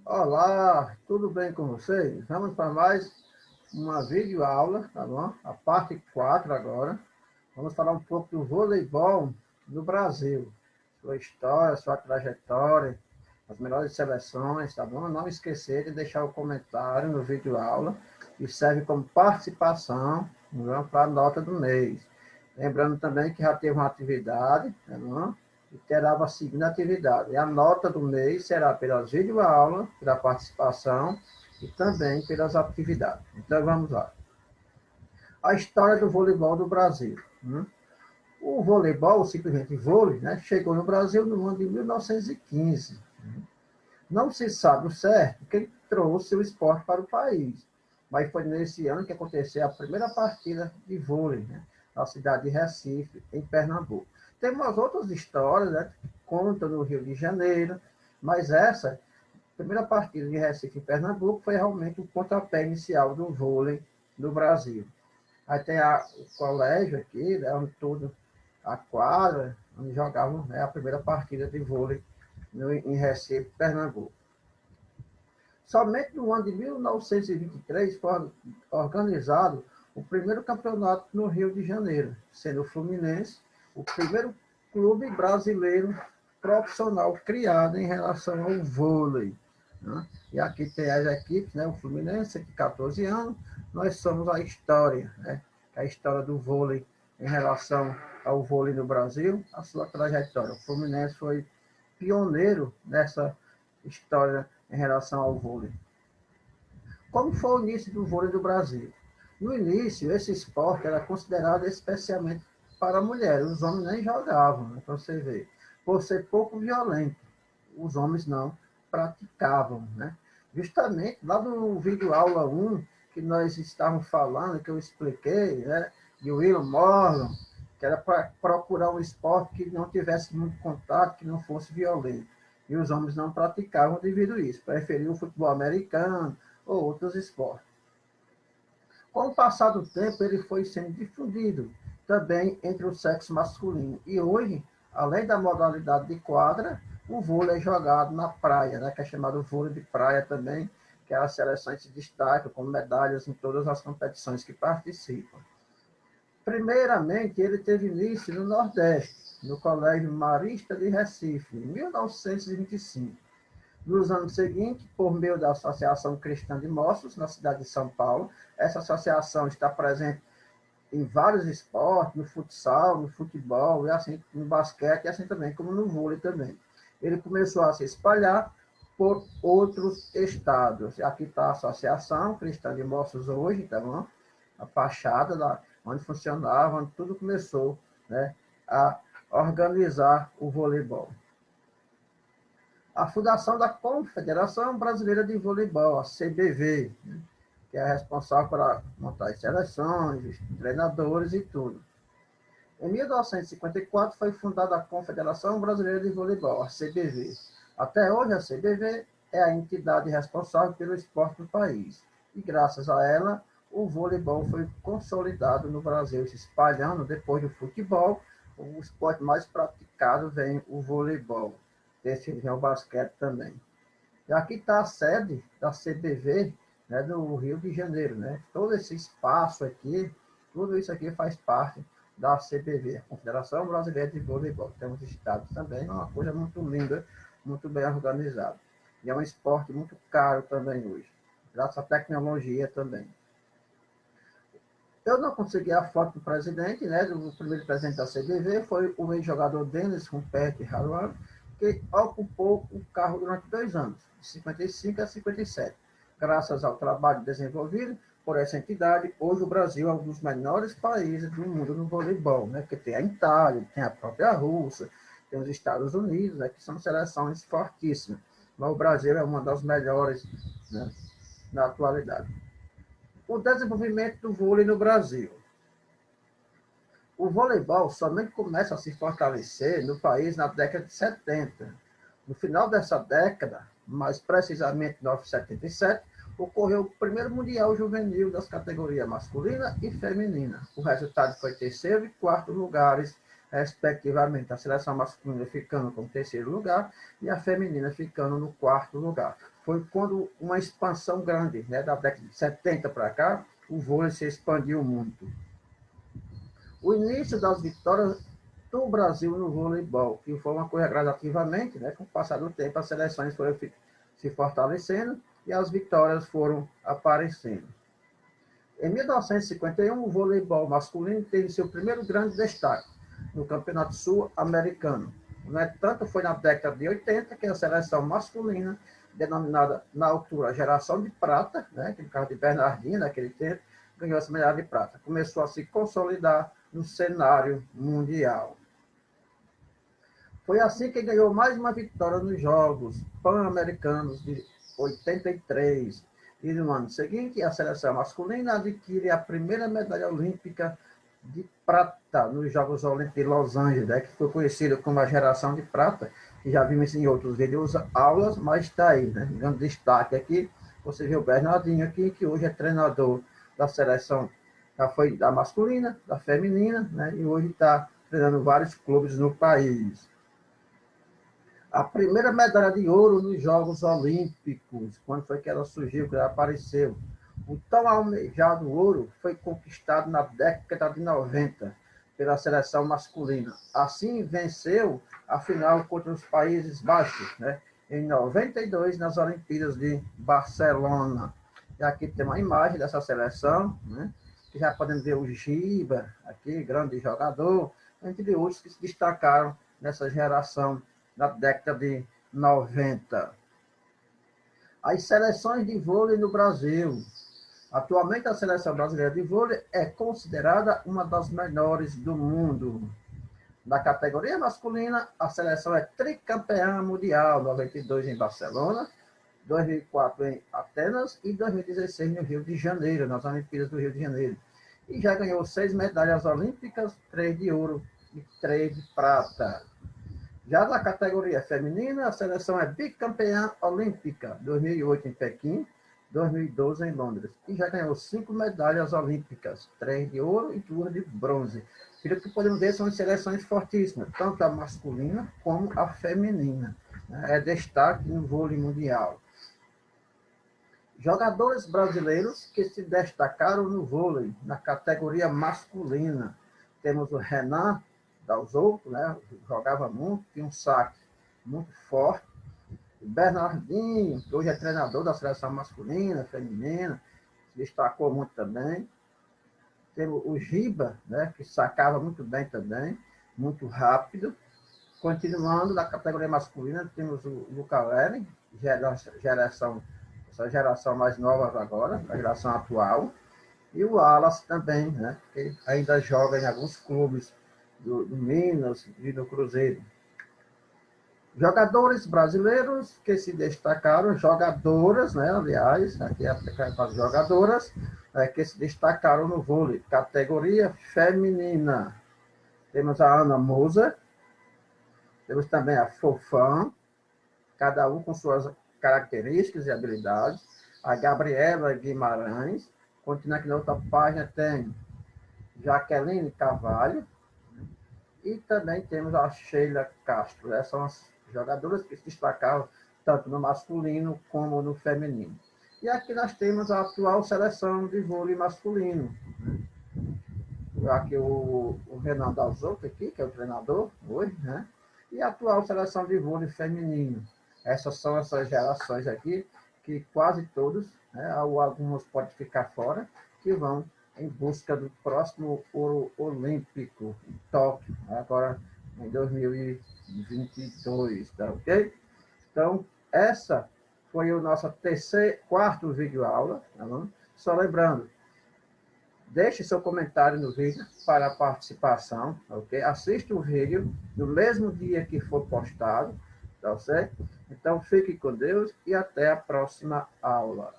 Olá, tudo bem com vocês? Vamos para mais uma videoaula, tá bom? A parte 4 agora. Vamos falar um pouco do voleibol no Brasil. Sua história, sua trajetória, as melhores seleções, tá bom? Não esquecer de deixar o comentário no videoaula, que serve como participação para a nota do mês. Lembrando também que já teve uma atividade, tá bom? E terá uma segunda atividade. E a nota do mês será pelas videoaulas, pela participação e também pelas atividades. Então vamos lá. A história do voleibol do Brasil. O voleibol, simplesmente vôlei, né, chegou no Brasil no ano de 1915. Não se sabe o certo quem trouxe o esporte para o país, mas foi nesse ano que aconteceu a primeira partida de vôlei, né, na cidade de Recife, em Pernambuco. Tem umas outras histórias, né, que contam no Rio de Janeiro, mas essa primeira partida de Recife em Pernambuco foi realmente o pontapé inicial do vôlei no Brasil. Aí tem o colégio aqui, né, onde tudo, a quadra, onde jogavam, né, a primeira partida de vôlei em Recife, Pernambuco. Somente no ano de 1923 foi organizado o primeiro campeonato no Rio de Janeiro, sendo o Fluminense o primeiro clube brasileiro profissional criado em relação ao vôlei. Né? E aqui tem as equipes, né? O Fluminense, de 14 anos, nós somos a história, né? A história do vôlei em relação ao vôlei no Brasil, a sua trajetória. O Fluminense foi pioneiro nessa história em relação ao vôlei. Como foi o início do vôlei do Brasil? No início, esse esporte era considerado especialmente para mulheres. Os homens nem jogavam, né, para você ver. Por ser pouco violento, os homens não praticavam. Né? Justamente lá no vídeo aula 1, que nós estávamos falando, que eu expliquei, né, de William Morgan, que era para procurar um esporte que não tivesse muito contato, que não fosse violento. E os homens não praticavam devido a isso. Preferiam o futebol americano ou outros esportes. Com o passar do tempo, ele foi sendo difundido também entre o sexo masculino. E hoje, além da modalidade de quadra, o vôlei é jogado na praia, né, que é chamado vôlei de praia também, que as seleções se destacam com medalhas em todas as competições que participam. Primeiramente, ele teve início no Nordeste, no Colégio Marista de Recife, em 1925. Nos anos seguintes, por meio da Associação Cristã de Moços, na cidade de São Paulo, essa associação está presente em vários esportes, no futsal, no futebol, e assim no basquete, e assim também como no vôlei também. Ele começou a se espalhar por outros estados. Aqui está a Associação Cristã de Moços hoje, tá bom? A fachada da, onde funcionava, onde tudo começou, né, a organizar o voleibol. A fundação da Confederação Brasileira de Voleibol, a CBV, né, que é responsável por montar as seleções, os treinadores e tudo. Em 1954 foi fundada a Confederação Brasileira de Voleibol, a CBV. Até hoje, a CBV é a entidade responsável pelo esporte do país. E graças a ela, o voleibol foi consolidado no Brasil, se espalhando depois do futebol. O esporte mais praticado vem o voleibol. Esse vem o basquete também. E aqui está a sede da CBV, né, do Rio de Janeiro. Né? Todo esse espaço aqui, tudo isso aqui faz parte da CBV, a Confederação Brasileira de Voleibol. Temos estados também, é uma coisa muito linda, muito bem organizada. E é um esporte muito caro também hoje, graças à tecnologia também. Eu não consegui a foto do presidente, né, do primeiro presidente da CBV, foi o ex-jogador Denis Rumpert Haruan, que ocupou o cargo durante 2 anos, de 55 a 57. Graças ao trabalho desenvolvido por essa entidade, hoje o Brasil é um dos menores países do mundo no voleibol, né, porque tem a Itália, tem a própria Rússia, tem os Estados Unidos, né, que são seleções fortíssimas. Mas o Brasil é uma das melhores, né, na atualidade. O desenvolvimento do vôlei no Brasil. O voleibol somente começa a se fortalecer no país na década de 70. No final dessa década, mais precisamente em 1977, ocorreu o primeiro Mundial Juvenil das categorias masculina e feminina. O resultado foi terceiro e quarto lugares, respectivamente. A seleção masculina ficando com terceiro lugar e a feminina ficando no quarto lugar. foi quando uma expansão grande, né, da década de 70 para cá, o vôlei se expandiu muito. O início das vitórias do Brasil no voleibol, que foi uma coisa gradativamente, né, com o passar do tempo, as seleções foram se fortalecendo e as vitórias foram aparecendo. Em 1951, o voleibol masculino teve seu primeiro grande destaque no Campeonato Sul-Americano. No entanto, foi na década de 80 que a seleção masculina, denominada na altura Geração de Prata, né, que no caso de Bernardinho, naquele tempo, ganhou essa medalha de prata. Começou a se consolidar no cenário mundial. Foi assim que ganhou mais uma vitória nos Jogos Pan-Americanos de 83. E no ano seguinte, a seleção masculina adquire a primeira medalha olímpica de prata nos Jogos Olímpicos de Los Angeles, que foi conhecido como a geração de prata, que já vimos em outros vídeos, aulas, mas está aí, né? Dando destaque aqui, você vê o Bernardinho aqui, que hoje é treinador da seleção, já foi da masculina, da feminina, né? E hoje está treinando vários clubes no país. A primeira medalha de ouro nos Jogos Olímpicos, quando foi que ela surgiu, que ela apareceu. O tão almejado ouro foi conquistado na década de 90 pela seleção masculina. Assim, venceu a final contra os Países Baixos, né? Em 92, nas Olimpíadas de Barcelona. E aqui tem uma imagem dessa seleção, né? Que já podemos ver o Giba, aqui, grande jogador, entre outros que se destacaram nessa geração na década de 90. As seleções de vôlei no Brasil. Atualmente, a seleção brasileira de vôlei é considerada uma das melhores do mundo. Na categoria masculina, a seleção é tricampeã mundial, 92 em Barcelona, 2004 em Atenas e 2016 no Rio de Janeiro, nas Olimpíadas do Rio de Janeiro. E já ganhou 6 medalhas olímpicas, 3 de ouro e 3 de prata. Já na categoria feminina, a seleção é bicampeã olímpica, 2008 em Pequim, 2012 em Londres. E já ganhou 5 medalhas olímpicas, 3 de ouro e 2 de bronze. Pelo que podemos ver, são seleções fortíssimas, tanto a masculina como a feminina. É destaque no vôlei mundial. Jogadores brasileiros que se destacaram no vôlei, na categoria masculina. Temos o Renan Dalzotto, né? Jogava muito, tinha um saque muito forte. O Bernardinho, que hoje é treinador da seleção masculina, feminina, se destacou muito também. Temos o Giba, né? Que sacava muito bem também, muito rápido. Continuando na categoria masculina, temos o Lucalelli, essa geração mais nova agora, a geração atual. E o Wallace também, né? Que ainda joga em alguns clubes do Minas e do Cruzeiro. Jogadores brasileiros que se destacaram, jogadoras, né? Aliás, aqui é as jogadoras que se destacaram no vôlei, categoria feminina. Temos a Ana Moser, temos também a Fofã, cada um com suas características e habilidades. A Gabriela Guimarães, continuando aqui na outra página, tem Jaqueline Carvalho, e também temos a Sheila Castro. Essas são as jogadoras que se destacaram tanto no masculino como no feminino. E aqui nós temos a atual seleção de vôlei masculino. Aqui o Renan Dalzotto, aqui, que é o treinador hoje, né? E a atual seleção de vôlei feminino. Essas são essas gerações aqui, que quase todos, né, ou alguns podem ficar fora, que vão em busca do próximo ouro olímpico em Tóquio, agora em 2022, tá ok? Então, essa foi o nosso quarto vídeo aula, tá bom? Só lembrando, deixe seu comentário no vídeo para a participação, ok? Assista o vídeo no mesmo dia que for postado, tá certo? Então, fique com Deus e até a próxima aula.